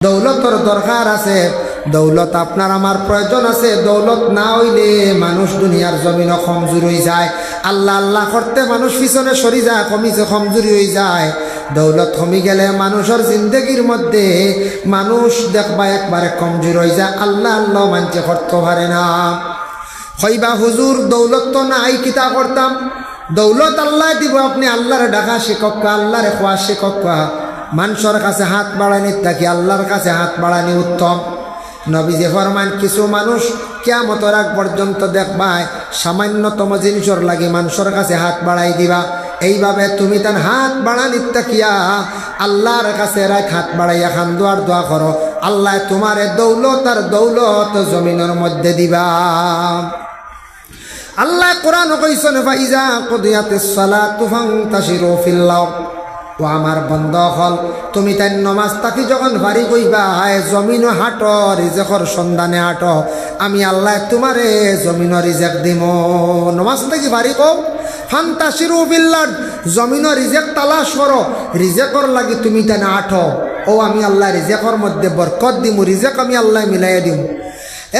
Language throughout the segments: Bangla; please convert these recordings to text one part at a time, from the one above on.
দৌলতর দরকার আছে, দৌলত আপনার আমার প্রয়োজন আছে। দৌলত না হইলে মানুষ দুনিয়ার জমিন কমজোর হয়ে যায়। আল্লাহ আল্লাহ করতে মানুষ পিছনে সরি যায়, কমিছে কমজোরি হয়ে যায়। দৌলত কমি গেলে মানুষের জিন্দগির মধ্যে মানুষ দেখবা একবারে কমজোর হয়ে যায়, আল্লাহ আল্লাহ মানতে করতে পারে না। হইবা হুজুর দৌলত তো নাই, কিতা করতাম? দৌলত আল্লাহ দিব, আপনি আল্লাহরে ডাকা শিক্ষক, আল্লাহরে খোয়া শিক্ষক। মানুষের কাছে হাত বাড়ানি থাকি আল্লাহর কাছে হাত বাড়ানি উত্তম। নবীজি ফরমান কিছু মানুষ কিয়ামতের আগ পর্যন্ত দেখবায় সামান্যতম জিনিসের লাগি মানুষের কাছে হাত বাড়াই দিবা। এইভাবে তুমি তার হাত বাড়ানি থাকিয়া আল্লাহর কাছে রাখ হাত বাড়াইয়া খান দোয়ার দোয়া করো, আল্লাহ তোমারে দৌলত আর দৌলত জমিনের মধ্যে দিবা। আল্লাহ কোরআন কইছেন ফাইজা কুদিয়াতিস সালাতু ফান্তাশিরু ফিল আরদ। ও আমার বন্ধ হল, তুমি তাই নমাজ তাকি যখন ভারী কইবা জমিন হাঁট, রিজেকর সন্ধানে হাঁট, আমি আল্লাহ তোমারে জমিন রিজেক দিম। নমাজ তাকি ভারী কও, ফান্তাশিরু ফিল আরদ, জমিন রিজেক তালাশ করো, রিজেকর লাগি তুমি তাই হাঁট। ও আমি আল্লাহ রিজেকর মধ্যে বরকত দিম, রিজেক আমি আল্লাহ মিলাইয়া দিম।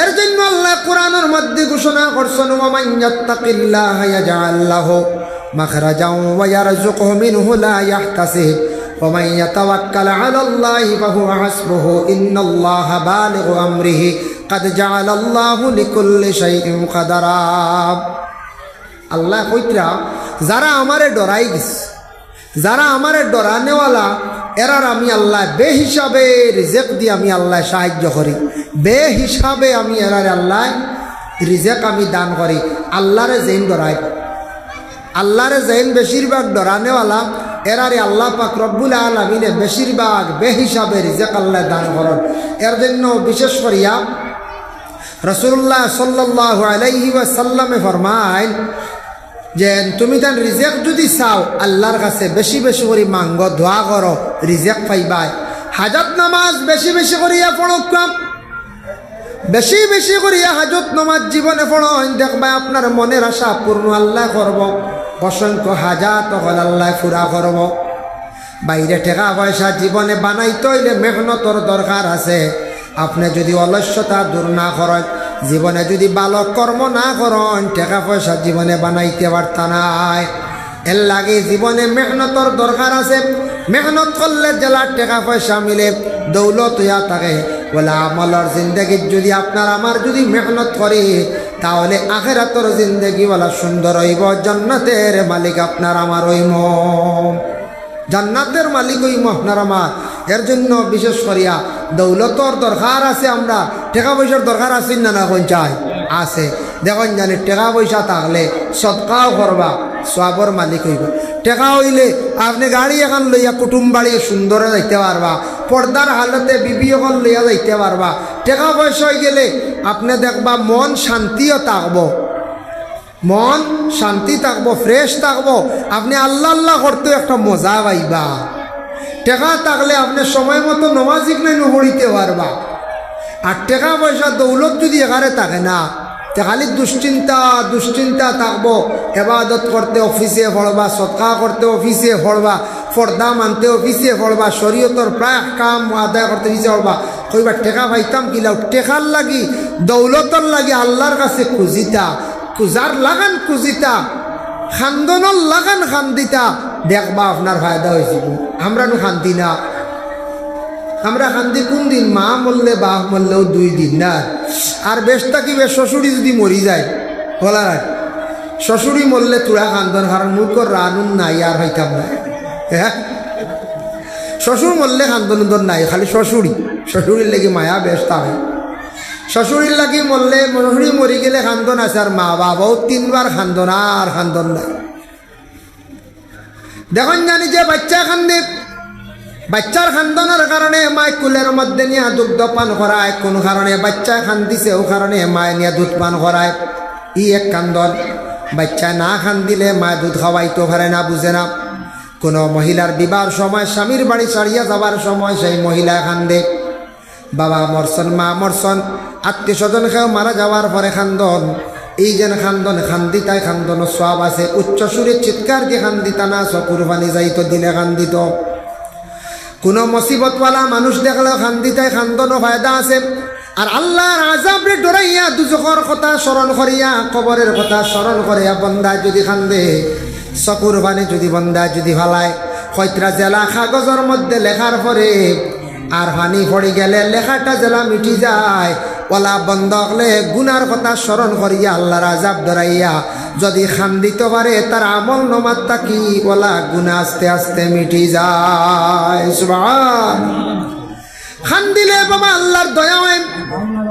এর জন্য আল্লাহ কোরআনের মধ্যে ঘোষণা করছেন ওমান ইয়াত্তাকিল্লাহা ইয়াজআল লাহু মাখরাজাও ওয়া ইয়ারযুকহু মিনহু লা ইয়াহতাসিব ওয়া মান ইয়াতাওয়াক্কাল আলাল্লাহি ফাহুয়া হাসবুহু ইন্নাল্লাহা বালিগু আমরিহি ক্বাদ জাআলাল্লাহু লিকুল্লি শাইইন কাদারা। আল্লাহ কইতরা যারা আমারে ডরাই গেছে, যারা আমারে ডরানেওয়ালা, এরার আমি আল্লাহ বেহিসাবে রিজেক দিয়ে আমি আল্লাহ সাহায্য করি, বেহিসাবে আমি এরার আল্লাহ রিজেক আমি দান করি। আল্লাহরে জেন ডরাই, আল্লাহরে জেন বেশিরভাগ ডরানেওয়ালা এরারে আল্লাহ পাক রব্বুল আলামিনে বেশিরভাগ বেহিসাবে রিজেক আল্লাহ দান করেন। এর জন্য বিশেষ করিয়া রাসূলুল্লাহ সাল্লাল্লাহু আলাইহি ওয়াসাল্লামে ফরমায় যে তুমি তার রিজেক যদি চাও আল্লাহর কাছে বেশি বেশি করে মাঙ্গ দোয়া করো, রিজেক পাইবাই। হাজত নামাজ বেশি বেশি করিয়া পড়ো, বেশি বেশি করিয়া হাজত নামাজ জীবনে পড়ো, দেখবা আপনার মনের আশা পূর্ণ আল্লাহ করব, অসংখ্য হাজাত হল আল্লাহ পুরা করব। বাইরে টাকা পয়সা জীবনে বানাইতে হইলে মেহনতর দরকার আছে। আপনি যদি অলস্যতা দূর না করেন, জীবনে যদি ভালো কর্ম না করেন, টাকা পয়সা জীবনে বানাইতে পারতা নাই। এর লাগে জীবনে মেহনতর দরকার আছে। মেহনত করলে জেলার টাকা পয়সা মিলে, দৌলত হইয়া থাকে। বলে আমলের জিন্দগির যদি আপনার আমার যদি মেহনত করি, তাহলে আখিরাতের জিন্দগি বলা সুন্দর হইব, জান্নাতের মালিক আপনার আমার হইম, জান্নাতের মালিক হইম আপনার আমার। এর জন্য বিশেষ করিয়া দৌলতর দরকার আছে, আমরা টাকা পয়সার দরকার আছে না না কোন চাই আছে। দেখুন জানি টাকা পয়সা থাকলে সদকাও করবা, সওয়াবর মালিক হইব। টাকা হইলে আপনি গাড়ি এখন লইয়া কুটুম বাড়ি সুন্দরে যাইতে পারবা, পর্দার হালতে বিবি এখন লইয়া যাইতে পারবা। টাকা পয়সা হয়ে গেলে আপনি দেখবা মন শান্তিও থাকবো, মন শান্তি থাকবো, ফ্রেশ থাকবো। আপনি আল্লাহ আল্লাহ করতেও একটা মজা পাইবা। টাকা থাকলে আপনি সময় মতো নমাজিক নাই নপড়িতে পারবা। আর টাকা পয়সা দৌলত যদি এখানে থাকে না, খালি দুশ্চিন্তা থাকবো। এবাদত করতে অফিসে পড়বা, সৎকা করতে অফিসে পড়বা, পর্দা মানতে অফিসে পড়বা, শরীয়তর প্রায় কাম আদায় করতে অফিসে পড়বা। কইবা টেকা পাইতাম কিলাও, টেকার লাগি দৌলতর লাগি আল্লাহর কাছে খুঁজিতা, খুঁজার লাগান খুঁজিতা, খান্দনর লাগান খান্দিতা, দেখবা আপনার ফায়দা হয়েছে। আমরা খান্দি না, আমরা খান্দি কোন দিন? মা মরলে বাপ মরলেও 2 দিন না। আর বেশ থাকিবে শ্বশুরি যদি মরি যায়, বলা শ্বশুরি মরলে তোরা খান্দন, কারণ মুখর রানুন নাই আর হইতাম না। হ্যাঁ, শ্বশুর মরলে খান্দন নাই, খালি শ্বশুরির লেগে মায়া বেশ থাকে। শ্বশুরির লাগি মরলে, শ্বশুরি মরি গেলে খান্দন আছে, আর মা বাবাও 3 বার খান্দন, আর খান্দন নাই। দেখুন জানি যে বাচ্চা খান্দে, বাচ্চার খান্দনের কারণে মায় কুলের মধ্যে নিয়ে দুগ্ধ পান করায়, কোন কারণে বাচ্চা খান্দিছে ও কারণে মায় নিয়ে দুধ পান করায়। এক কান্দন। বাচ্চা না খান্দিলে মায় দুধ খাওয়াইতে পারে না, বুঝে না। কোনো মহিলার বিবাহের সময়, স্বামীর বাড়ি ছাড়িয়া যাবার সময় সেই মহিলা খান্দে। বাবা মরসন, মা মরসন, আত্মীয় স্বজন খেয়েও মারা যাওয়ার পরে খান্দন। এই যেন খান্দন খান্দিতায় খান্দন সব আছে। উচ্চ সুরে চিৎকার দিয়ে খান্দিতা না, চকুর পানি যাইতো দিলে খান্দিত। কোনো মুসিবতওয়ালা মানুষ দেখলেও খান্দিতে খান্দনো ফায়দা আছে। আর আল্লাহর আযাবরে ডরাইয়া দুজখর কথা স্মরণ করিয়া কবরের কথা স্মরণ করিয়া বন্দা যদি খান্দে, চকুর পানি যদি বন্দা যদি ফালায়, কয়টা জেলা কাগজের মধ্যে লেখার পরে আর পানি পড়ে গেলে লেখাটা জেলা মিটি যায়। ওলা বন্ধ হলে গুনার কথা স্মরণ করিয়া আল্লাহর আযাব ডরাইয়া যদি খান্দিতে পারে, তার আমল নমাত্তা কি ওলা গুনাহ আস্তে আস্তে মিটি যায়। সুবহানাল্লাহ। খান্দিলে বাবা আল্লাহর দয়া হয়।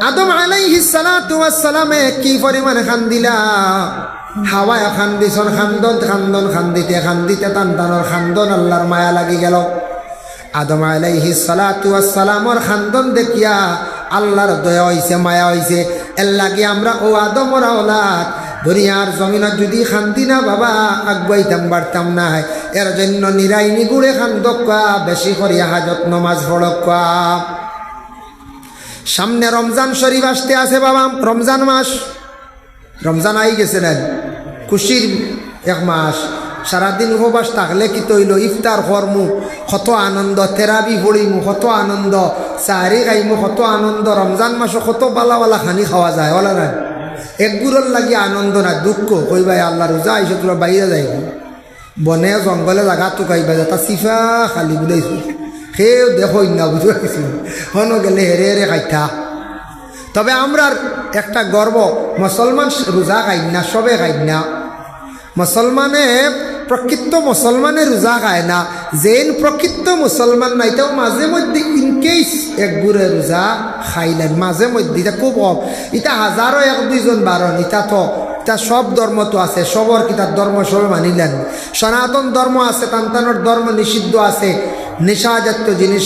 আদম আলাইহিস সালাতু ওয়াস সালামে কি পরিমাণে খান্দিলা, হাওয়ায় খান্দিছন, খান্দন খান্দিতে খান্দিতে টানটানোর খান্দন আল্লাহর মায়া লাগি গেল। আদম আলাইহিস সালাতু ওয়াস সালামর খান্দন দেখিয়া আল্লাহর দয়া হইছে, মায়া হইছে। এর লাগি আমরা ও আদমর আওলাদ দুনিয়ার জমিনত যদি খান্দি না বাবা আগুয়াইতাম পারতাম না। এর জন্য নিরাই নিগুড়ে খান্দকা, বেশি করিয়া হাজত নমাজ পড়কা। সামনে রমজান শরীফ আসতে আছে বাবা, রমজান মাস, রমজান আই গেছে না, খুশির এক মাস। সারাদিন উপবাস থাকলে কি তৈল, ইফতার করমু কত আনন্দ, তেরাবি পড়িমু কত আনন্দ, সাহারি খাইমু কত আনন্দ। রমজান মাসে কত বালা খানি খাওয়া যায়, ওলা না এক গুড়র লাগি আনন্দ না দুঃখ। কইবাই আল্লাহ রোজা আইসো তোরা বাইরে যাইব, বনে জঙ্গলে জাগা তো গাইবা তা সিফা খালি বুলাইছো, সেও দেখো না বুঝতে পারছি, হন গেলে হেরে হেরে খাইতা। তবে আমরার একটা গর্ব, মুসলমান রোজা খাই না, সবে খাই না। মুসলমানে প্রকৃত মুসলমানে রোজা খায় না, যেন প্রকৃত মুসলমান নাই তাও মাঝে মধ্যে ইনকেস এক গুড়ে রোজা খাইলেন মাঝে মধ্যে। এটা খুব এটা হাজারো এক দুইজন বারণ, এটা তো এটা সব ধর্ম তো আছে, সবর কিতার ধর্ম সবে মানিলেন। সনাতন ধর্ম আছে, তান্তানোর ধর্ম নিষিদ্ধ আছে, নেশাজাতীয় জিনিস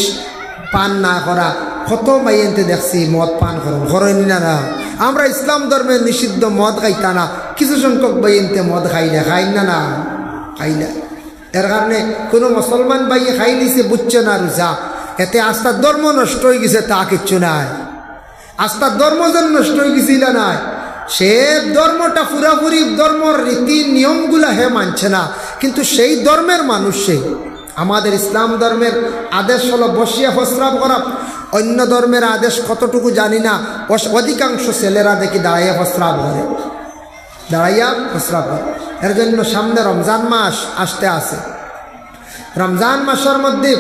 পান না করা। কত মাইয়েনতে দেখছি মদ পান করেন না না। আমরা ইসলাম ধর্মের নিষিদ্ধ মদ খাইতা না, কিছু সংখ্যক বাইনতে মদ খাইলে খাই না না খাইলে। এর কারণে কোনো মুসলমান বাইয়ে খাই নিছে বুঝছে না রোজা, এতে আস্থার ধর্ম নষ্ট হয়ে গেছে তা কিচ্ছু নাই। আস্থার ধর্ম যেন নষ্ট হয়ে গেছিল নাই, সে ধর্মটা পুরাপুরি ধর্মর রীতি নিয়মগুলা হে মানছে না, কিন্তু সেই ধর্মের মানুষ সে। আমাদের ইসলাম ধর্মের আদেশ হলো বসিয়া প্রস্রাব করা, অন্য ধর্মের আদেশ কতটুকু জানি না। অধিকাংশ ছেলেরা দেখি দাঁড়াইয়া প্রস্রাব করে, দাঁড়াইয়া প্রস্রাব করে। এর জন্য সামনে রমজান মাস আসতে আছে। রমজান মাসের মধ্যে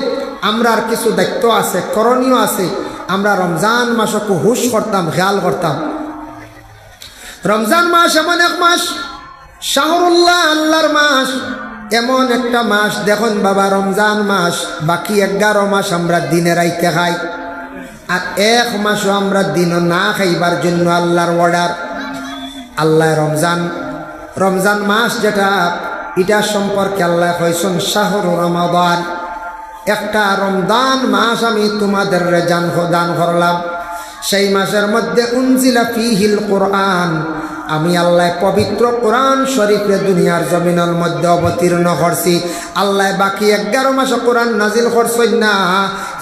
আমরা আর কিছু দায়িত্ব আছে, করণীয় আছে। আমরা রমজান মাসকে হুশ করতাম, খেয়াল করতাম। রমজান মাস এমন এক মাস, শাহরুল্লাহ আল্লাহর মাস, এমন একটা মাস। দেখুন বাবা, রমজান মাস বাকি 11 মাস আমরা দিনে রাইতে খাই, আর এক মাসও আমরা দিনও না খাইবার জন্য আল্লাহর অর্ডার। আল্লাহ রমজান মাস যেটা, এটা সম্পর্কে আল্লাহ কইছেন শাহরু রমাদান, একটা রমজান মাস আমি তোমাদের দান করলাম। সেই মাসের মধ্যে উনজিলা ফিহিল কোরআন, আমি আল্লাহ পবিত্র কোরআন শরীফে দুনিয়ার জমিনের মধ্যে অবতীর্ণ করছি। আল্লাহ বাকি 11 মাসে কোরআন নাজিল করছেন না,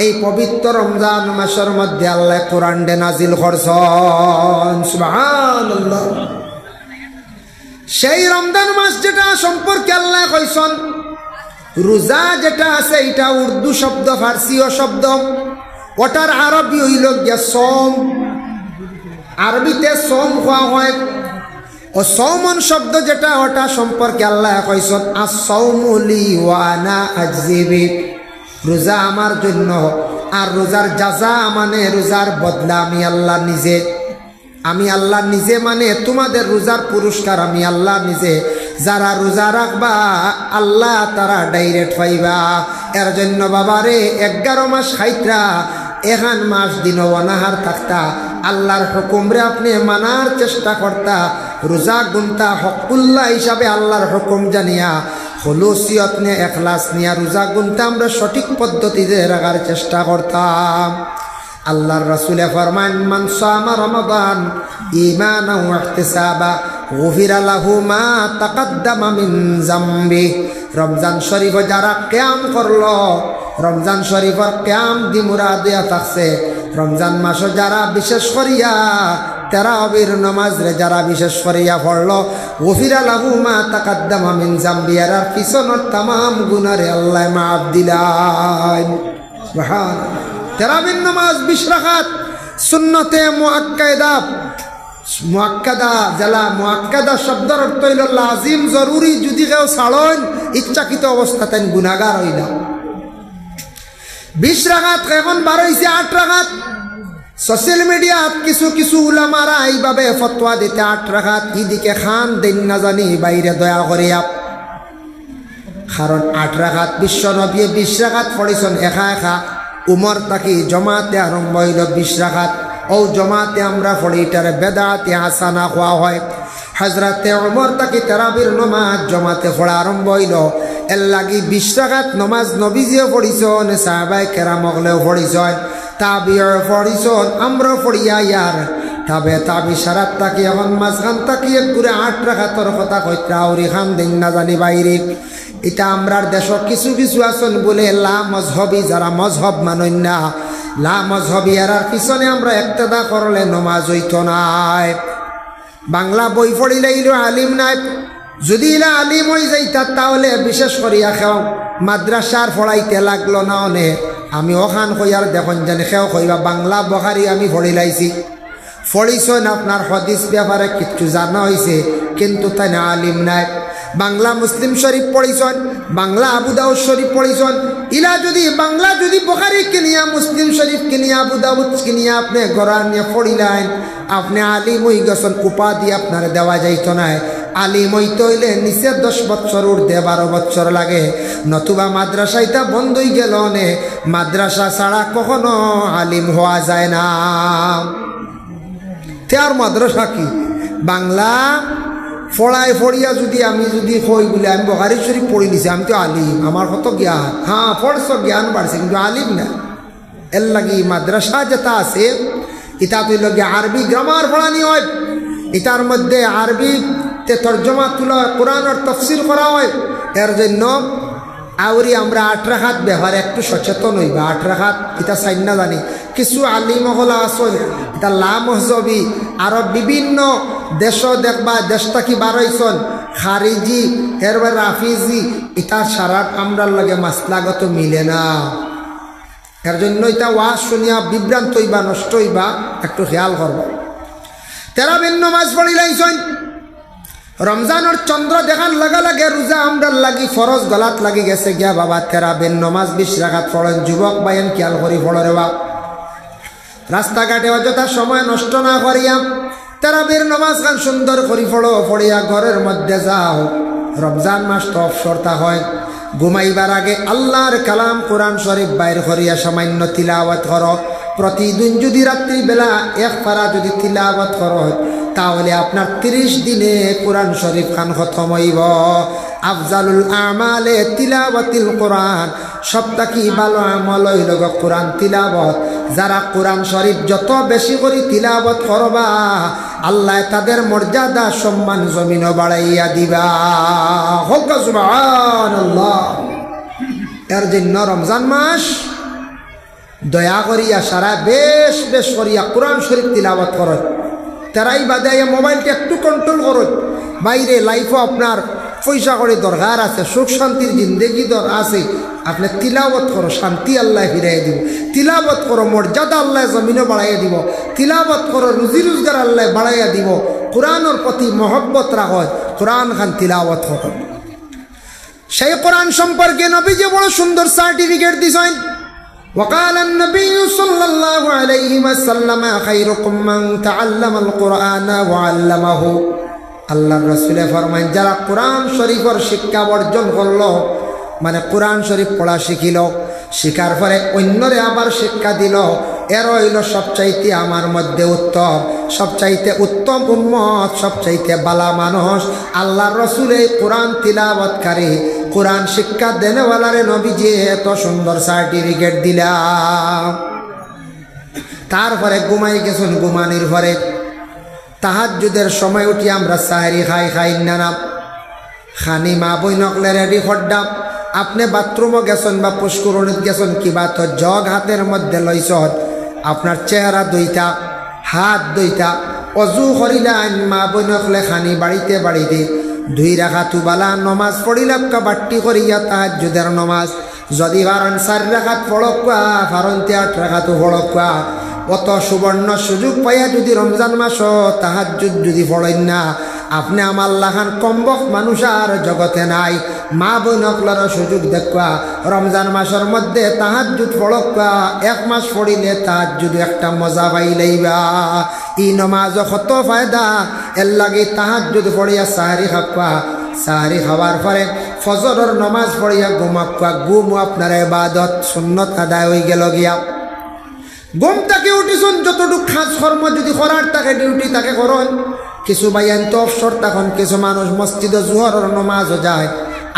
এই পবিত্র রমজান মাসের মধ্যে আল্লাহ কোরআন ডে নাজিল করছেন। সুবহানাল্লাহ। সেই রমজান মাস যেটা সম্পর্কে আল্লাহ কইছেন, রোজা যেটা আছে এটা উর্দু শব্দ, ফার্সিও শব্দ, ওটার আরবি হইল গিয়া সোম। আরবিতে সোম খাওয়া হয়। ও সৌমন শব্দ যেটা, ওটা সম্পর্কে আল্লাহ কইছেন আস-সাওমু লি ওয়া আনা আজজি বি, রোজা আমার জন্য, আর রোজার জাযা মানে রোজার বদলা আমি আল্লাহ নিজে। আমি আল্লাহ নিজে মানে তোমাদের রোজার পুরস্কার আমি আল্লাহ নিজে। যারা রোজা রাখবা আল্লাহ তারা ডাইরেক্ট পাইবা। এর জন্য বাবারে 11 মাস খাইত্রা, এখান মাস দিন অনাহার থাকতা, আল্লাহর হুকুমরে আপনি মানার চেষ্টা করতা, রোজা গুনতা হকুল্লাহ হিসাবে আল্লাহর হুকুম জানিয়া, হলুসিয়ত নিয়ে এখলাস নিয়ে রোজা গুনতা আমরা সঠিক পদ্ধতিতে রাখার চেষ্টা করতাম। আল্লাহর রাসূলে ফরমান, মান সামা রমাদান ঈমানান ওয়া ইহতিসাবা গুফিরা লাহু মা তাকাদ্দামা মিন যামবি। রমজান শরীফ যারা কিয়াম করলো, রমজান শরীফের কিয়াম দি মুরাদিয়া থাকছে। রমজান মাস যারা বিশেষ করিয়া তারাবির নামাজ রে যারা বিশেষ করিয়া পড়লো, গুফিরা লাহু মা তাকাদ্দামা মিন যামবি, আর পিছনের तमाम গুনাহরে আল্লাহ মাফ দিলাম। সুবহান। তারাবির নামাজ 20 রাকাত সুন্নতে মুআক্কাদা জালা মুআক্কাদা শব্দের অর্থ হইল লাজিম জরুরি, যদি কেউ ছাড়েন ইচ্ছাকৃত অবস্থাতে গুনাহগার হইল। 20 রাকাত এখন 12 হইছে 8 রাকাত। সোশ্যাল মিডিয়াত কিছু কিছু উলামারা এইভাবে ফতোয়া দিতে 8 রাকাত ইদিকে খান দেন না জানি বাইরে দয়া করিয়া, কারণ 8 রাকাত বিশ্ব নবী 20 রাকাত পড়িছেন একা একা। উমর তাকি জমাতে আরম্ভ হইল 20 রাকাত, ও জমাতে আমরা পড়ি এটারে বেদাতে হাসানা হওয়া হয়। হজরতে উমর তাকি তারাবির নমাজ জমাতে পড়া আরম্ভ হইল। এর লাগি 20 রাকাত নমাজ নবীজিও পড়িছেন, সাহাবায়ে কেরাম হলেও পড়িছেন, তাবিও পড়িছেন, আমরাও পড়িয়া ইয়ার তাবি সারাত তাকি এখন মাঝখান তাকি ঘুরে 8 রাকাতর কথা কইতা আউরি খান দিন না জানি বাইরে। এটা আমরার দেশ কিছু কিছু আছেন বলে লা মজহবি, যারা মজহব মানেন না, লা মজহবি এর পিছনে আমরা ইক্তেদা করলে নমাজ হইতো নাই। বাংলা বই পড়িলে ইলো আলিম নাই, যদি ইলা আলিম হয়ে যাইতা তাহলে বিশেষ করিয়া খেও মাদ্রাসার পড়াইতে লাগলো না। অনেক আমি ওখান কইয়ার দেখুন জানি খেও কইবা বাংলা বখারি আমি পড়িলাইছি, পড়িছেন আপনার হদিস ব্যাপারে কিচ্ছু জানা হয়েছে, কিন্তু তাই না আলিম নাই। বাংলা মুসলিম শরীফ পড়িছেন, বাংলা আবু দাউদ শরীফ পড়িছেন, ইলা যদি বাংলা যদি বুখারী কিনিয়া মুসলিম শরীফ কিনিয়া আবু দাউদ কিনিয়া আপনি গড়ান নিয়ে পড়িলেন, আপনি আলিম হই গেছেন, উপাধি আপনার দেওয়া যাইত না। আলিম হইতে হইলে নিচে 10 বছর উর্ধে 12 বছর লাগে, নতুবা মাদ্রাসাইটা বন্ধ হয়ে গেল। মাদ্রাসা ছাড়া কখনো আলিম হওয়া যায় না। আর মাদ্রাসা কি বাংলা পড়ায় পড়িয়া যদি আমি যদি কই বলে আমি বুখারী শরীফ পড়ি নিছি, আমি তো আলিম, আমার কত জ্ঞান। হ্যাঁ পড়ছ, জ্ঞান বাড়ছে, কিন্তু আলিম না। এর লাগি মাদ্রাসা যেটা আছে এটা তৈল গিয়ে আরবি গ্রামার পড়ানি হয়, এটার মধ্যে আরবিতে তর্জমা তুলা কোরআনের তফসির করা হয়। এর জন্য আউরি আমরা 8 রাকাত ব্যবহারে একটু সচেতন হইবা। 8 রাকাত এটা চাই না জানি কিছু আলিম হলা আসল, এটা লা মহজবি আরো বিভিন্ন দেশ দেখবা, দেশ থাকি বারইছন খারিজি এরবার রাফিজি, এটা সারা আমরার লাগে মাসলাগত মিলে না। এর জন্য এটা ওয়াজ শুনিয়া বিভ্রান্ত হইবা, নষ্ট হইবা, একটু খেয়াল করবা। তারাবির নামাজ পড়িলাইছেন, রমজানের চন্দ্র দেখার লাগা লাগে রোজা আমরার লাগি ফরজ গলাত লাগি গেছে গিয়া বাবা তারাবির নামাজ 20 রাকাত পড়েন। যুবক বাইন খেয়াল করি পড়ে রে বাপ, রাস্তাঘাটে অযথা সময় নষ্ট না করিয়া তারাবির নামাজ খান সুন্দর করি পড়ো, পড়িয়া ঘরের মধ্যে যাও। রমজান মাস তো অবসরতা হয়, ঘুমাইবার আগে আল্লাহর কালাম কোরআন শরীফ বাইর করিয়া সামান্য তিলাওয়াত করো। প্রতিদিন যদি রাত্রিবেলা 1 পারা যদি তিলাওয়াত করো, তাহলে আপনার 30 দিনে কোরআন শরীফ খান খতম হইব। আফজালুল আমালে তিলাওয়াতিল কোরআন, সবথেকে ভালো আমল হইল কোরআন তিলাওয়াত। যারা কোরআন শরীফ যত বেশি করে তিলাওয়াত করবা, আল্লাহ তাদের মর্যাদা সম্মান জমিনও বাড়াইয়া দিবা। হোক সুবহানাল্লাহ। এর জন্য রমজান মাস দয়া করিয়া সারা বেশ বেশ করিয়া কোরআন শরীফ তিলাওয়াত করো। তারাই বাদে মোবাইলটা একটু কন্ট্রোল করো। বাইরে লাইফও আপনার পয়সা করে দরকার আছে, সুখ শান্তির জিন্দেগি আছে, আপনি তিলাওয়াত করো, শান্তি আল্লাহ ফিরাই দিব। তিলাওয়াত করো, মর্যাদা আল্লাহ জমিনও বাড়াইয়া দিব। তিলাওয়াত করো, রুজি রোজগার আল্লাহ বাড়াইয়া দিব। কোরআনের প্রতি মহব্বত রাখো, কোরআন খান তিলাওয়াত করো। সেই কোরআন সম্পর্কে নবীজি বড় সুন্দর সার্টিফিকেট দিছেন। وقال النبي صلى الله عليه وسلم خيركم من تعلم القرآن وعلمه। আল্লাহর রাসূল ফরমান, যারা কোরআন শরীফের শিক্ষা অর্জন করলো, মানে কোরআন শরীফ পড়া শিখিল, শিখার পরে অন্যরে আবার শিক্ষা দিল, এর হইল সবচাইতে আমার মধ্যে উত্তম, সবচাইতে উত্তম উম্মত, সবচাইতে বালা মানুষ। আল্লাহর রাসূল এই কোরআন তিলাওয়াতকারী, কোরআন শিক্ষা দেনেওয়ালারে নবীজি এত সুন্দর সার্টিফিকেট দিলাম। তারপরে ঘুমাই গেছেন, ঘুমানির পরে তাহাজ্জুদের সময় উঠি আমরা সাহারি খাই না খানি মা বই নকলে রেডি করডাম। আপনি বাথরুমও গেছেন বা পুষ্করণীত গেছেন, কিবা তো জগ হাতের মধ্যে লইছন, আপনার চেহারা দুইটা, হাত দুইটা, অজু করিলেন, মা বই নকলে খানি বাড়িতে 2 রাকাত বালা নমাজ পড়িলাম, বাট্টি করিয়া তাহাজ্জুদের নমাজ। যদি পারেন 4 রাকাত পড়কা, পারেন 8 রাকাতও পড়কা। অত সুবর্ণ সুযোগ পাইয়া যদি রমজান মাস তাহাজ্জুদ যদি পড়েন না, আপনি আমার লাখান কমবক মানুষ আর জগতে নাই। মা বোনকলার সুযোগ দেখবা, রমজান মাসের মধ্যে তাহাজ্জুদ পড়কা। 1 মাস পড়িলে তাহাজ্জুদ একটা মজা পাইলেইবা। ই নমাজ কত ফায়দা, এর লাগে তাহাজ্জুদ পড়িয়া সাহারি খাবা। সাহারি খাওয়ার পরে ফজরের নমাজ পড়িয়া ঘুমাক্কা। ঘুম আপনার ইবাদত সুন্নত আদায় হয়ে গেল গিয়া। ঘুম থেকে উঠিছুন, যতটুকু খাস কর্ম যদি করার তাকে ডিউটি তাকে করুন। কিছু বাইয়ান তো অবসর, তখন কিছু মানুষ মসজিদে জোহরের নমাজও যায়,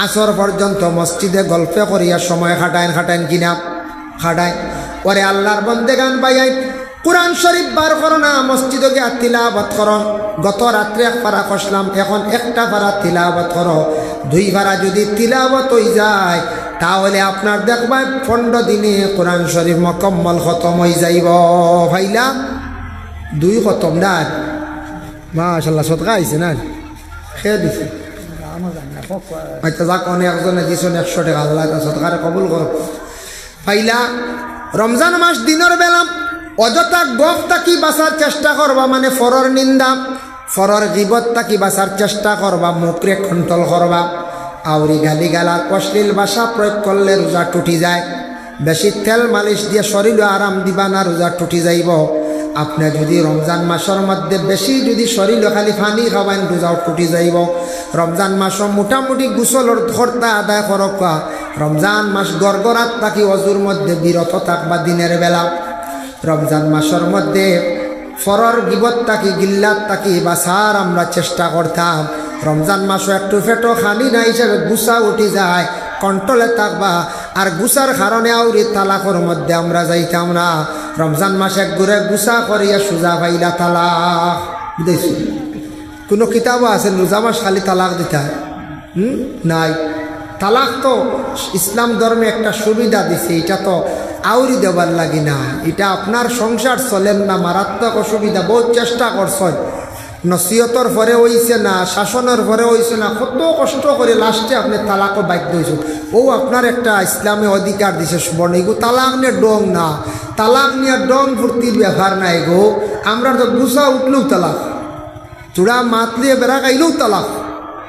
আসর পর্যন্ত মসজিদে গল্পে করিয়া সময় খাটাইন কিনা খাটায়। ওরে আল্লাহর বন্দেগান বাইয়াই, কুরআন শরীফ বার করো না, মসজিদে গিয়া তিলাওয়াত করো। গত রাত্রে 1 পারা কষলাম, এখন 1টা পারা তিলাওয়াত করো। 2 পারা যদি তিলাওয়াত হয়ে যায়, তাহলে আপনার দেখবেন 15 দিনে কোরআন শরীফ মোকাম্মল খতম হয়ে যাইব। ভাইলা 2 খতম না, মাশাআল্লাহ সদকা আইছে না, খেয়ে দিছে। আচ্ছা যাক, অনেকজনে দিছেন 100 টাকা, আল্লাহ তা সদকারে কবুল করো। ভাইলা রমজান মাস দিনের বেলা অযথা গফ তাকি বাঁচার চেষ্টা করবা, মানে ফরর নিন্দা ফরর গিবত তাকি বাঁচার চেষ্টা করবা, মুখরে কন্ট্রোল করবা। আউরি গালি গালা অশ্লীল ভাষা প্রয়োগ করলে রোজা টুটি যায়। বেশি তেল মালিশ দিয়ে শরীর আরাম দিবা না, রোজা টুটি যাইব। আপনি যদি রমজান মাসের মধ্যে বেশি যদি শরীর খালি পানি খাবেন, রোজাও টুটি যাইব। রমজান মাস মোটামুটি গোসলের খরতা আদায় করকা। রমজান মাস গড়গড়াত থাকি অজুর মধ্যে বিরত থাকবা দিনের বেলা। রমজান মাসের মধ্যে ফরর গিবত থাকি গিল্লাত থাকি বাঁচার আমরা চেষ্টা করতাম। রমজান মাসও একটু ফেটো খানি না হিসাবে গুসা উঠি যায়, কন্ট্রোলে থাকবা। আর গুসার কারণে আউরি তালাকর মধ্যে আমরা যাইতাম না। রমজান মাসে ঘুরে গুসা করিয়া সুজা পাইলা তালাক। বুঝেছি? কোনো কিতাবও আছে রোজা মাস খালি তালাক দিতে হয়? নাই। তালাক তো ইসলাম ধর্মে একটা সুবিধা দিছে, এটা তো আউরি দেবার লাগি না। এটা আপনার সংসার চলেন না, মারাত্মক অসুবিধা। বহুত চেষ্টা করছেন, নসিহতর পরে হইছে না, শাসনের পরে হইছে না, কত কষ্ট করে লাস্টে আপনি তালাকও বাধ্য হয়েছেন। ও আপনার একটা ইসলামে অধিকার দিছে সুবর্ণ। এগো তালাক নিয়ে ডং না, তালাক নিয়ে ডং ফুর্তির ব্যাপার নাই গো। আমরা তো গুসা উঠলেও তালাক, চূড়া মাতলিয়ে বেড়া গাইলেও তালাক।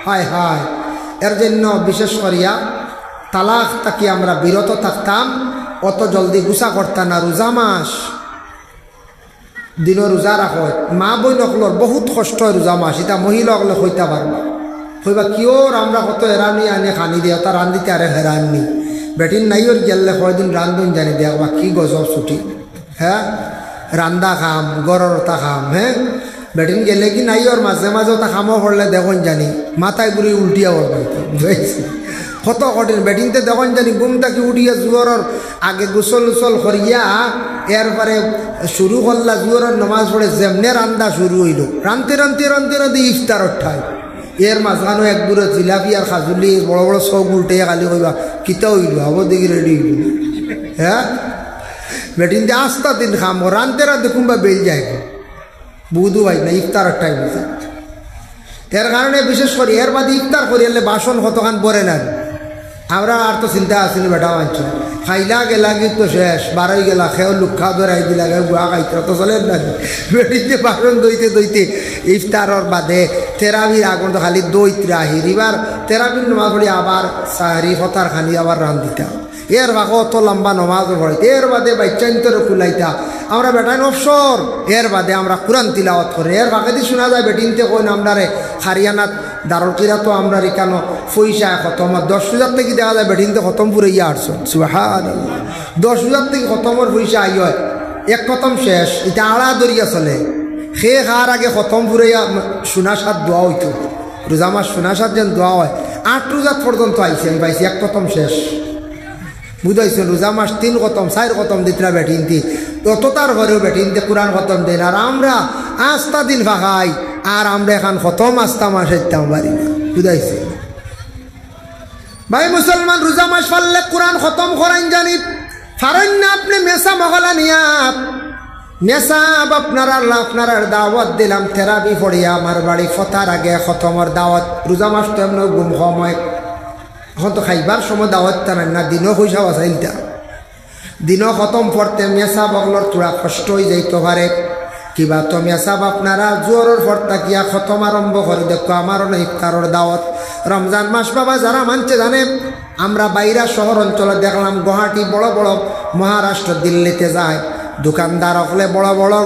হায় হায়, এর জন্য বিশেষ করিয়া তালাক তাকে আমরা বিরত থাকতাম, অত জলদি গুসা করতাম না। রোজা মাস দিন রোজা রাখো, মা বই নকলর বহুত কষ্ট হয় রোজা মাস। এটা মহিলা হলে হইতে পারবা, হইবা কিয় আমরা কত হেরানি আনে খানি দিয়ে তা রান্ধিতে আরে হেরাননি। বেটিন নাই ওর গেলে কয়দিন রান্ধুন জানি দেখবা কি গজব ছুটি। হ্যাঁ, রান্দা খাম, গররতা খাম। হ্যাঁ, বেটিন গেলে কি নাই ওর মাঝে মাঝে তা খামো পড়লে দেখুন জানি মাথায় ঘুরি উল্টিয়া পড়বে। বুঝেছি? কত কঠিন। বেটিনতে দেখুন জানি ঘুম থাকি উঠিয়া জুয়রের আগে গোসল উসল করিয়া এরপরে শুরু করলা জুয়রের নমাজ পড়ে যেমনে রান্দা শুরু হইল। রানতে ইফতার ঠাই এর মাঝখানো এক দূরে জিলাপি আর খাজুলি বড় বড় চৌক উল্টে খালি কইবা কিতা হইল, হব দেখি রেডি হইল। হ্যাঁ, বেটিন দিয়ে আস্তা দিন খাম, রানতে কুম্বা বেল যায়, বুধু ভাই না ইফতার টাইম হয়ে যায়। এর কারণে বিশেষ করে এর বাদে ইফতার করি এলে বাসন কতখান পরে না। আমরা আর তো চিন্তা আসিনি বেটা মানছ, খাইলা গেলা কিন্তু শেষ, বারোই গেলা খেয়েও লুক্ষা ধরাই দিলা গুয়া খাইতে তো চলে না। বেটিতে বাসন দইতে ইফতারর বাদে তেরাবির আগুন তো খালি দইতরা আহির। এবার তেরাবির নমাজ পড়ি আবার সাহারি ফতার খানি আবার রান্ধিতা। এর ভাগো অত লম্বা নমাজও পড়াইতে, এর বাদে বাচ্চান্তরে কুলাইতা। আমরা বেটাইন অবসর, এর বাদে আমরা কোরআন তিলাওয়াত করে। এর ভাগে দিয়ে শোনা যায় বেটিনতে কইন আমরারে হারিয়ানাত দারুকিরা তো আমরা রিকানো পয়সা খতম 10,000 থেকে দেখা যায় বেটিনতে খতম পুরে ইয়া আসছো। সুবহানাল্লাহ, 10,000 থেকে খতমর পয়সা আই হয়, এক খতম শেষ। এটা আড়া দরিয়া চলে। সে খার আগে খতম পুরে সোনা সাত দোয়া হইতো। রোজা মাস সোনা সাত যেন দোয়া হয়, 8 রোজা পর্যন্ত আইসি আমি পাইছি, এক খতম শেষ। বুঝাইছে? রোজা মাস 3 খতম 4 খতম দিতরা বেটিনতি, তত তার ঘরেও বেটিনতে কোরআন খতম দেন। আর আমরা আস্তা দিন ফাঁকাই, আর আমরা এখন খতম আস্তা মাস ইতাম পারি না। বুঝাইছে ভাই? মুসলমান রোজা মাস পারলে কোরআন খতম করাইন জানি ফারেন না। আপনি মেসা মহলা নিয়া নেশাব আপনার দাওয়াত দিলাম থেরাপি পড়িয়া আমার বাড়ি ফতার আগে খতমর দাওয়াত। রোজা মাস তো এমন ঘুম সময় এখন তো খাইবার সময় দাওয়াত টানেন না, দিনও পয়সা বাঁচাইলটা, দিনও খতম পড়তে মেসা বগলর তোরা কষ্ট হয়ে যাইতে পারে। কিবা তো মেসাব আপনারা জোরের ফর্তা কিয়া খতম আরম্ভ করে দেখো। আমারও না ইফতারের দাওয়াত রমজান মাস বাবা যারা মানছে জানে। আমরা বাইরা শহর অঞ্চলে দেখলাম, গুয়াহাটি বড় বড় মহারাষ্ট্র দিল্লিতে যায়, দোকানদার হলে বড় বড়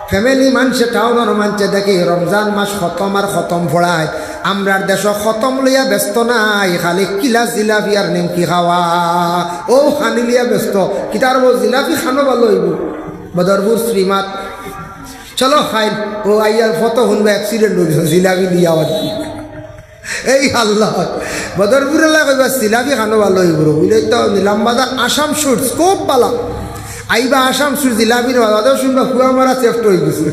ফ্যামিলি মানছে, টাউনের মানছে দেখি রমজান মাস খতম আর খতম ফোড়ায়। আমরার দেশ খতম লইয়া ব্যস্ত নাই, খালি কিলা জিলাপি আর নিমকি খাওয়া। ও খানি লিয়া ব্যস্ত, কিতার জিলাপি খানো ভালো হইব। বদরপুর শ্রীমাত চলো খাইল, ও আইয়ার ফটো শুনবে অ্যাক্সিডেন্ট হয়েছে জিলাপি দিয়া। এই আল্লাহ বদরপুর এলাকা কইবা জিলাপি খানো ভালো হইব বুঝলে তো। নিলাম বাজার আসাম সুটস খুব ভালো, আইবা আসাম সুট জিলাপির বাজার শুনবা কুয়া মারা চেফট হয়ে গেছে।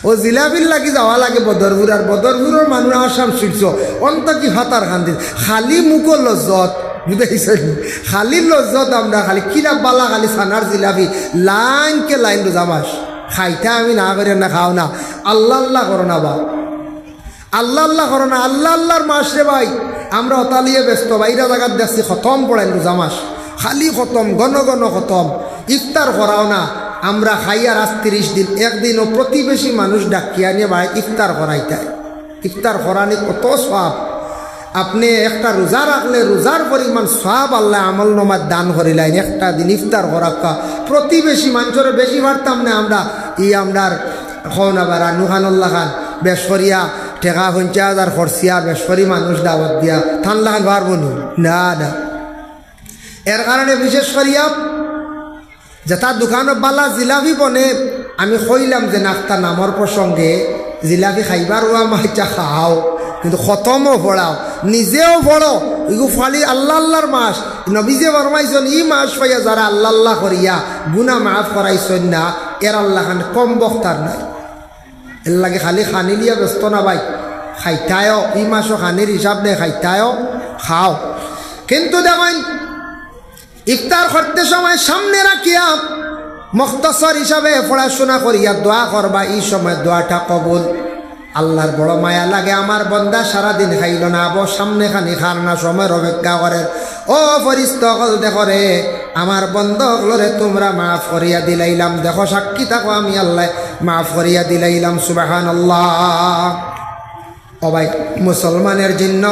ও জিলাপির লাগি যাওয়া লাগে বদরপুর, আর বদরপুরের মানুষ আসাম সুটছ অন্ত কি হাতার খান্দি খালি মুখ লজ্জত বুঝাইছেন, খালি লজ্জত। আমরা খালি কিরা বালা খালি ছানার জিলাপি লাইনকে লাইন রোজা মাস খাইতে আমি না করে না খাও না। আল্লাহ আল্লাহ করো না বা, আল্লাহ আল্লাহ করো না, আল্লাহ আল্লাহর মাস রে ভাই। আমরা অতালিয়ে ব্যস্ত, বাইরা জায়গার দেখছি খতম পড়েন রোজা মাস, খালি খতম, ঘন ঘন খতম। ইফতার করাও না, আমরা খাইয়ার 30 দিন একদিনও প্রতিবেশী মানুষ ডাকিয়া নিয়ে ভাই ইফতার করাইতে। ইফতার করানি কত সওয়াব। আপনি একটা রোজা রাখলে রোজার পরিমাণ সওয়াব আল্লাহ আমল নামার দান করিলেন। একটা দিন ইফতার করাক্কা প্রতিবেশী মানুষের বেশি পারতাম না আমরা। আমরার খনা বারা নুহানুল্লাহ খান বেশরিয়া টেকা 50,000 খরচিয়া বেশরি মানুষ দাওয়াত দিয়া ঠান্ডা খান পারব না না। এর কারণে বিশেষ করিয়া যেটা দোকানত বালা জিলাপি বনে, আমি কইলাম যে নাস্তা নামর প্রসঙ্গে জিলাপি খাইবার মাইটা খাও, কিন্তু খতমও পড়াও, নিজেও পড়ো। এগু ফালি আল্লাহ আল্লাহর মাস। নবীজে ফরমাইছেন ই মাস পাইয়া যারা আল্লাহ আল্লাহ করিয়া গুনাহ মাফ করাইছেন না, এর আল্লাহ খান কম বক্তার নাই। এর লাগে খালি খানি লিয়া ব্যস্ত না ভাই, খাইতায়ও ই মাসও খানির হিসাব নেই, খাইতায়ও খাও। কিন্তু দেখেন ইফতার করতে সময় সামনে রাখিয়া মুখতাসর হিসাবে পড়াশোনা করিয়া দোয়া করবা, এই সময় দোয়াটা কবুল। আল্লাহর বড় মায়া লাগে, আমার বন্দা সারাদিন খাইল না, আবো সামনে খানি খার না, সময়ের অপেক্ষা করে। ও ফরিস্তা হল দেখো রে, আমার বন্ধ হলরে তোমরা মাফ করিয়া দিলাইলাম। দেখো সাক্ষী থাকো, আমি আল্লাহ মাফ করিয়া দিলাইলাম। সুবহানাল্লাহ। ও ভাই মুসলমানের জন্য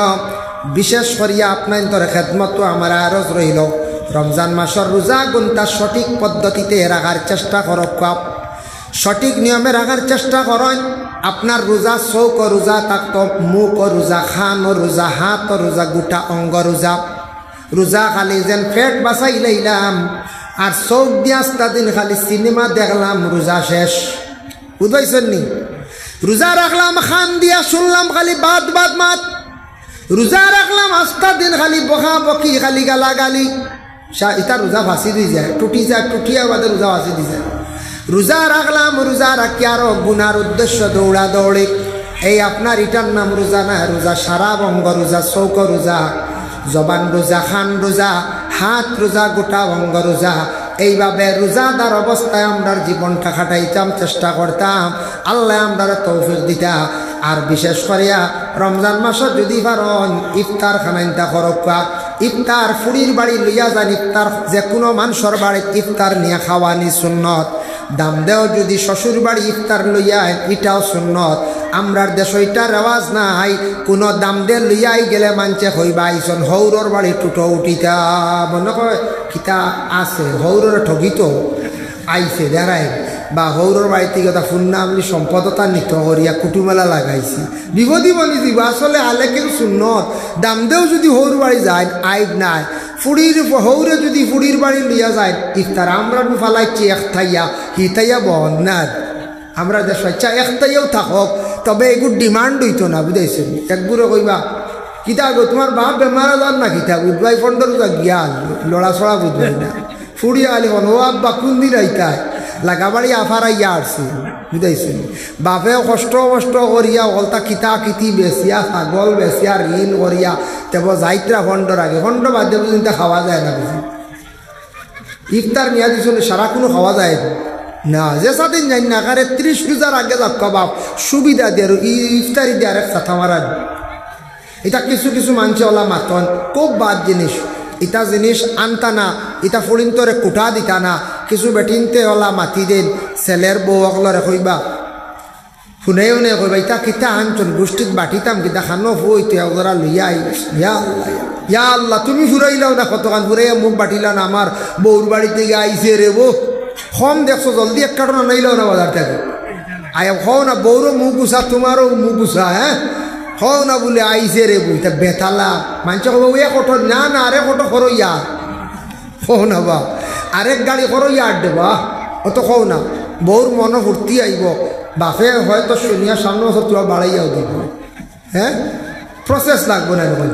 বিশেষ করিয়া আপনার তোর খেদমত আমার আরজ রইল। রমজান মাসের রোজা গুনটা সঠিক পদ্ধতিতে রাখার চেষ্টা করক, সঠিক নিয়মে রাখার চেষ্টা করেন। আপনার রোজা চৌক রোজা থাকতো, মুখ রোজা, খান রোজা, হাত রোজা, গোটা অঙ্গ রোজা। রোজা খালি যেন পেট বাঁচাই লাইলাম, আর চৌক দিয়া 7 দিন খালি সিনেমা দেখলাম, রোজা শেষ। বুঝাইছেন নি? রোজা রাখলাম, খান দিয়া শুনলাম খালি বাদ বাদ মাত। রোজা রাখলাম 7 দিন খালি বকা বকি, খালি গালা গালি। ইটা রোজা ফাঁসি দিয়ে যায়, টুটি যায়, টুটিয়া বাদে রোজা ফাঁসি দিয়ে যায়। রোজা রাখলাম, রোজা রাখি আরো গুনার উদ্দেশ্য দৌড়া দৌড়ি। এই আপনার ইটার নাম রোজা না। রোজা সারা অঙ্গ রোজা, চৌক রোজা, জবান রোজা, খান রোজা, হাত রোজা, গোটা অঙ্গ রোজা। এইভাবে রোজাদার অবস্থায় আমরা জীবনটা খাটাইতাম, চেষ্টা করতাম। আল্লাহ আমরা তৌফিক দিতা। আর বিশেষ করিয়া রমজান মাসে যদি পারেন ইফতার খানাইতা করকা। ইফতার ফুড়ির বাড়ি লইয়া যান, ইফতার যে কোনো মানুষের বাড়িতে ইফতার নিয়ে খাওয়ানি সুন্নত। দাম দেও যদি শ্বশুর বাড়ি ইফতার লইয়া, এটাও সুন্নত। আমরার দেশ ওইটা রেওয়াজ নাই, কোনো দাম দে লইয়াই গেলে মানছে হইবা আইসন হৌরর বাড়ি টুটো উঠিতা মনে কয় কিতা আছে, হৌরর ঠগিত আইছে দেখায়, বা হৌরর বাড়ি থেকে তা ফুন্না আমি সম্পদতা নিত করিয়া কুটুমেলা লাগাইছি। বিপদী বনি দিব আসলে আলে কেউ সুন্নত। দাম দেও যদি হৌর বাড়ি যায় আইব নাই। ফুড়ির হৌরে যদি ফুড়ির বাড়ি লইয়া যায় ইফতার, আমরা ফালাইছি একথাইয়া হিতাইয়া বহন না। আমরা যে স্বেচ্ছা একটাইও থাকক, তবে এগুলো ডিমান্ড হইতো না। বুঝাইছেন? একগুলো কইবা কিতা গো তোমার বাপ বেমার যান না, কিতা বুধবাই 15 গিয়া লড়া ছড়া বুঝবাই না। ফুড়িয়া আলি ও আব্বা কোন দিন আইতায় লাগাবাড়ি আফারাইয়া আসছে। বুঝাইছেন? বাপেও কষ্ট করিয়া অলতা কিতা কিতি বেচিয়া, ছাগল বেচিয়া, ঋণ করিয়া তেব যাইত্রা ফন্ডর আগে, ফন্ড বাদ দিয়ে বুঝিন খাওয়া যায় না। বুঝি ইফতার নিয়া দিছিল সারা কোনো খাওয়া যায় না। যে সাদিন যাই না কারে 30 রোজার আগে যাক বাপ সুবিধা দিয়ে ইফতারি দিয়ে আরেক সাথা মারা। এটা কিছু কিছু মানুষ ওলা মাতন খুব বাদ জিনিস, ইটা জিনিস আনতা না, ইটা ফুড়িন্তরে কুটা দিতা না। কিছু বেটিনতে ওলা মাতি দেন ছেলের বউ অকলরে কইবা শুনেও নে কইবা ইটা কিতা আনছন গোষ্ঠীত বাটিতাম কিতা খানো ফুইতে ওরা লইয়া আইস। ইয়া আল্লাহ তুমি ফুরাইলাও না কতখান ফুরাইয়া মুখ বাটিলা না, আমার বউর বাড়ি থেকে আইসে রে বউ কম দেখছো জলদি এক কারণ আনাইলাও না বাজার থেকে আয় হও না, বউরও মুখ গুছা তোমারও মুখ গুছা, হ্যাঁ হও না বলে আইসে রে বউ তা বেতালা মানুষ কব ইয়া কঠো না না আরে কঠো করো ইয়া হও না বা আরেক গাড়ি করো ইয়ার দেবা অত কও না। বউর মন ফুর্তি আইব, বাপে হয়তো শুনিয়া সামনে বছর তোমার বাড়াইয়াও দিব, হ্যাঁ প্রসেস লাগবো না এরকম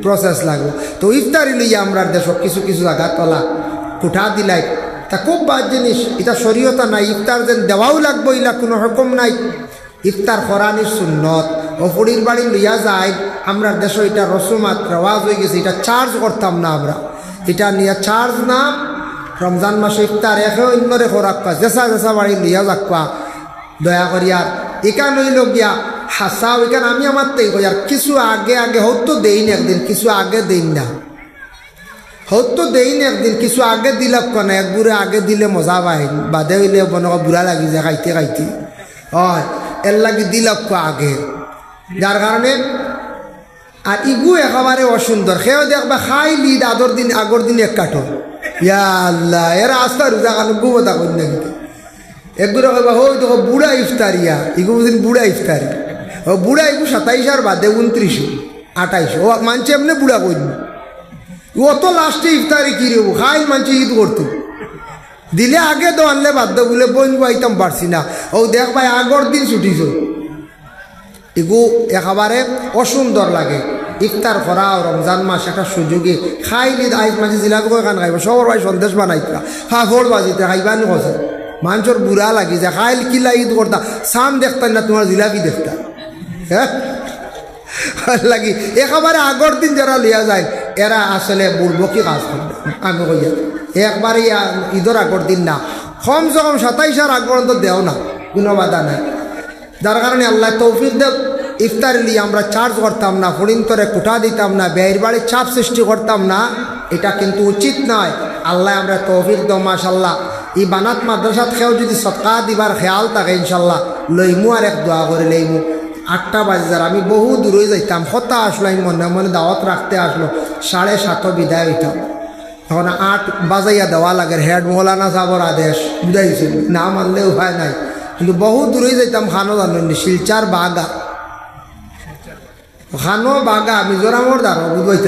প্রসেস লাগবো। তো ইফতারি লইয়া আমরা দেশ কিছু কিছু জায়গা তলা কুঠা দিলাই তা খুব বাদ জিনিস, এটা শরীয়তা নাই। ইফতার যেন দেওয়াও লাগবো ইলা কোনো রকম নাই। ইফতার করানির সুন্নত ও ফুড়ির বাড়ি লইয়া যায় আমরা দেশ এটা রসুমাত রেওয়াজ হয়ে গেছে, এটা চার্জ করতাম না আমরা, এটা নিয়ে চার্জ না। রমজান মাসে ইফতার একে অন্যরে খোরাক্কা জেসা জেসা বাড়ি লইয়া যাক্কা দয়া করিয়ার এখান হইল গিয়া হাসা ওইখান আমি আমার তাই কই আর কিছু আগে আগে হয়তো দেই না একদিন, কিছু আগে দেই না হয়তো দেই না একদিন, কিছু আগে দিলাম কেন এক বুড়ে আগে দিলে মজা পাই, বাদে হইলে মনে বুড়া লাগি যায় খাইতে খাইতে, হয় এর লাগি দিলাম আগে, যার কারণে আর ইগু একেবারে অসুন্দর। সেও দেখবা খাই লিদ আগর দিন এক কাঠো ইয়া আল্লাহ এরা আস্তা রোজা কারণ গুবতা করি না কিন্তু একগুলো কবা হই তো বুড়া ইফতারিয়া ইগু বুঝিন বুড়া ইফতারি ও বুড়া ইগু 27 আর বাদে 29 28 ও মানছে এমনি বুড়া করবি ও তো লাস্টে ইফতারি কি রেবো খাই মানছে ঈদ করতো দিলে আগে তো আনলে বাধ্য বলে বইন আইতাম পারছি না। ও দেখ ভাই আগর দিন ছুটিছ এগু একেবারে অসুন্দর লাগে। ইফতার করা রমজান মাস একটা সুযোগে খাইলি আইস মাঝে জিলাপি করে খান খাইব সবর ভাই সন্দেশ বানাইতা ফাফড় বাজিতে খাইবানি কছে মানুষের বুড়া লাগি যে খাইল কিলা ঈদ করতা সাম দেখতেন না তোমার জিলাপি দেখতা, হ্যাঁ লাগি একেবারে আগর দিন যারা লিয়া যায় এরা আসলে বুড়বকি কাজ করবে। আমি কইয়া একবারে ঈদের আগর দিন না, কমসে কম 27 আর আগ পর্যন্ত দেও না, কোনো বাধা নাই। যার কারণে আল্লাহ তৌফিক দেব ইফতার লিয়ে আমরা চার্জ করতাম না, ফড়িন্তরে কুঠা দিতাম না, ব্যয়ের বাড়ির চাপ সৃষ্টি করতাম না, এটা কিন্তু উচিত নয়। আল্লাহ আমরা তৌফিক দেব মাশাল্লাহ। এই বানাত মাদ্রাসাত খেয়েও যদি সৎকা দিবার খেয়াল থাকে ইনশাল্লাহ লইমু আর এক দোয়া করে লইমু। 8টা বাজে যার আমি বহু দূরে যাইতাম হতা আসলো আমি মনে মনে দাওয়াত রাখতে আসলো 7:30 বিদায় হইতাম, তখন 8 বাজাইয়া দেওয়া লাগে হেড মৌলানা সাহর আদেশ বুঝাইছিল না মানলে উপায় নাই, কিন্তু বহু দূরে যাইতাম খানো জানি শিলচার বাগা খানো বাগা আমি জোরামোর দ্বারা বুঝাইতে